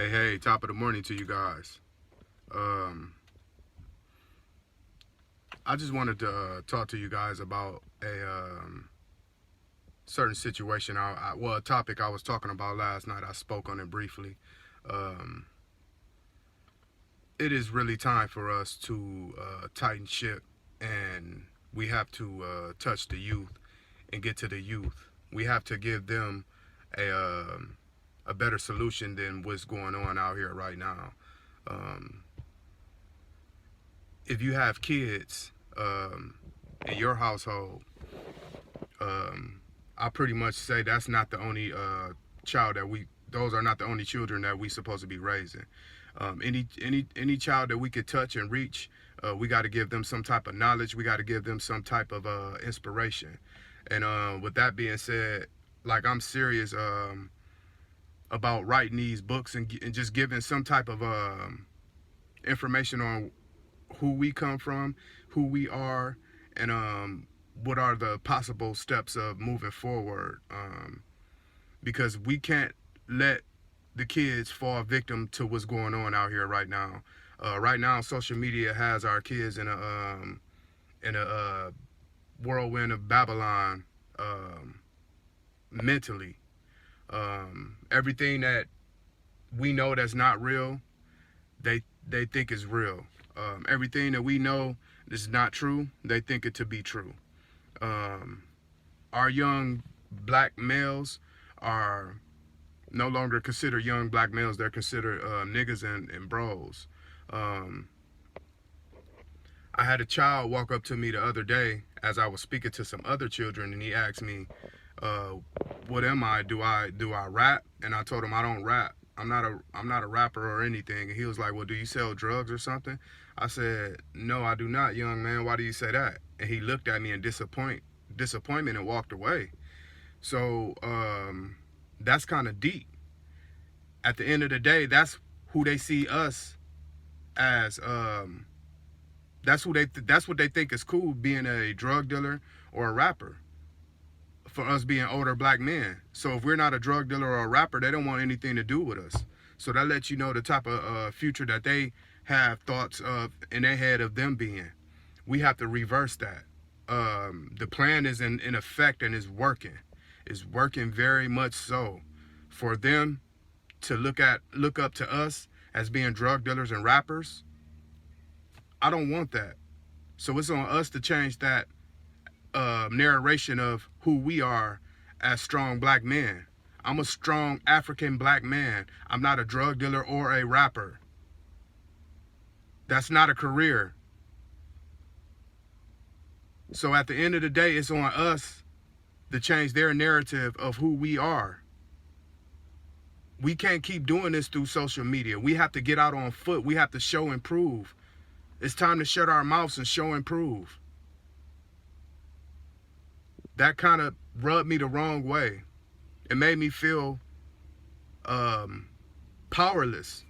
Hey, top of the morning to you guys. Um, I just wanted to talk to you guys about a certain situation. A topic I was talking about last night. I spoke on it briefly. Um, it is really time for us to tighten ship, and we have to touch the youth and get to the youth. We have to give them a a better solution than what's going on out here right now. Um, if you have kids in your household, um, I pretty much say that's not the only child that we. Those are not the only children that we supposed to be raising. Any child that we could touch and reach, we got to give them some type of knowledge. We got to give them some type of inspiration. And with that being said, like I'm serious about writing these books and just giving some type of information on who we come from, who we are, and what are the possible steps of moving forward. Because we can't let the kids fall victim to what's going on out here right now. Right now, social media has our kids in a whirlwind of Babylon mentally. Everything that we know that's not real, they think is real. Everything that we know is not true, they think it to be true. Um, our young black males are no longer considered young black males. They're considered niggas and bros. Um, I had a child walk up to me the other day as I was speaking to some other children, and he asked me, uh, "What am I? Do I rap?" And I told him I don't rap. I'm not a rapper or anything. And he was like, "Well, do you sell drugs or something?" I said, "No, I do not, young man. Why do you say that?" And he looked at me in disappointment and walked away. So that's kind of deep. At the end of the day, that's who they see us as. That's what they think is cool, being a drug dealer or a rapper. For us being older black men. So if we're not a drug dealer or a rapper, they don't want anything to do with us. So that lets you know the type of future that they have thoughts of in their head of them being. We have to reverse that. The plan is in effect and is working. It's working very much so. For them to look up to us as being drug dealers and rappers, I don't want that. So it's on us to change that narration of who we are as strong black men. I'm a strong African black man. I'm not a drug dealer or a rapper. That's not a career. So at the end of the day, it's on us to change their narrative of who we are. We can't keep doing this through social media. We have to get out on foot. We have to show and prove. It's time to shut our mouths and show and prove. That kind of rubbed me the wrong way. It made me feel powerless.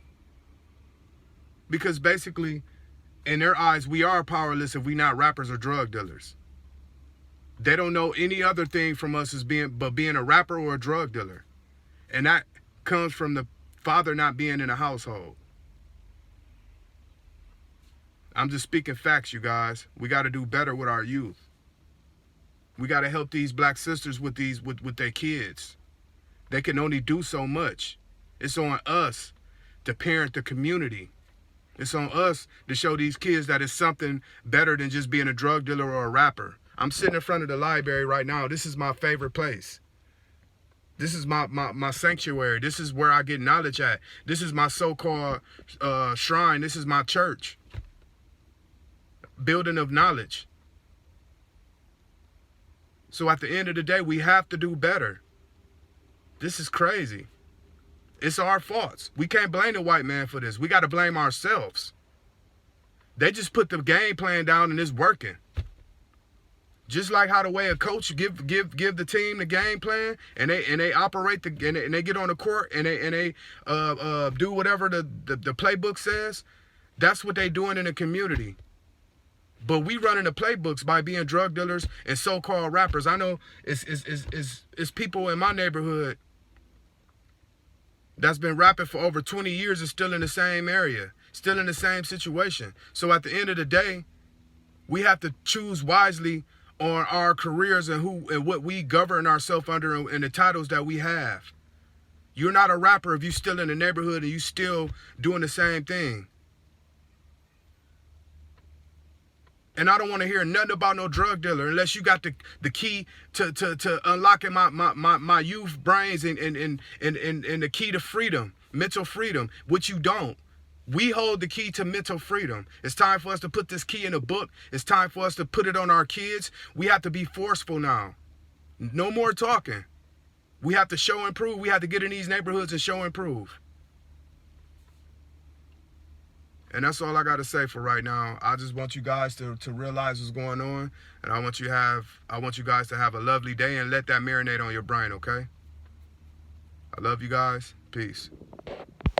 Because basically, in their eyes, we are powerless if we not rappers or drug dealers. They don't know any other thing from us as being a rapper or a drug dealer. And that comes from the father not being in a household. I'm just speaking facts, you guys. We got to do better with our youth. We got to help these black sisters with their kids. They can only do so much. It's on us to parent the community. It's on us to show these kids that it's something better than just being a drug dealer or a rapper. I'm sitting in front of the library right now. This is my favorite place. This is my sanctuary. This is where I get knowledge at. This is my so-called shrine. This is my church. Building of knowledge. So at the end of the day, we have to do better. This is crazy. It's our faults. We can't blame the white man for this. We got to blame ourselves. They just put the game plan down and it's working. Just like how the way a coach give the team the game plan and they operate and they get on the court and they do whatever the playbook says. That's what they doing in the community. But we running the playbooks by being drug dealers and so-called rappers. I know it's people in my neighborhood that's been rapping for over 20 years is still in the same area, still in the same situation. So at the end of the day, we have to choose wisely on our careers and who and what we govern ourselves under and the titles that we have. You're not a rapper if you're still in the neighborhood and you still doing the same thing. And I don't want to hear nothing about no drug dealer unless you got the key to unlocking my youth brains and the key to freedom, mental freedom, which you don't. We hold the key to mental freedom. It's time for us to put this key in a book. It's time for us to put it on our kids. We have to be forceful now. No more talking. We have to show and prove. We have to get in these neighborhoods and show and prove. And that's all I got to say for right now. I just want you guys to realize what's going on. And I want you guys to have a lovely day and let that marinate on your brain, okay? I love you guys. Peace.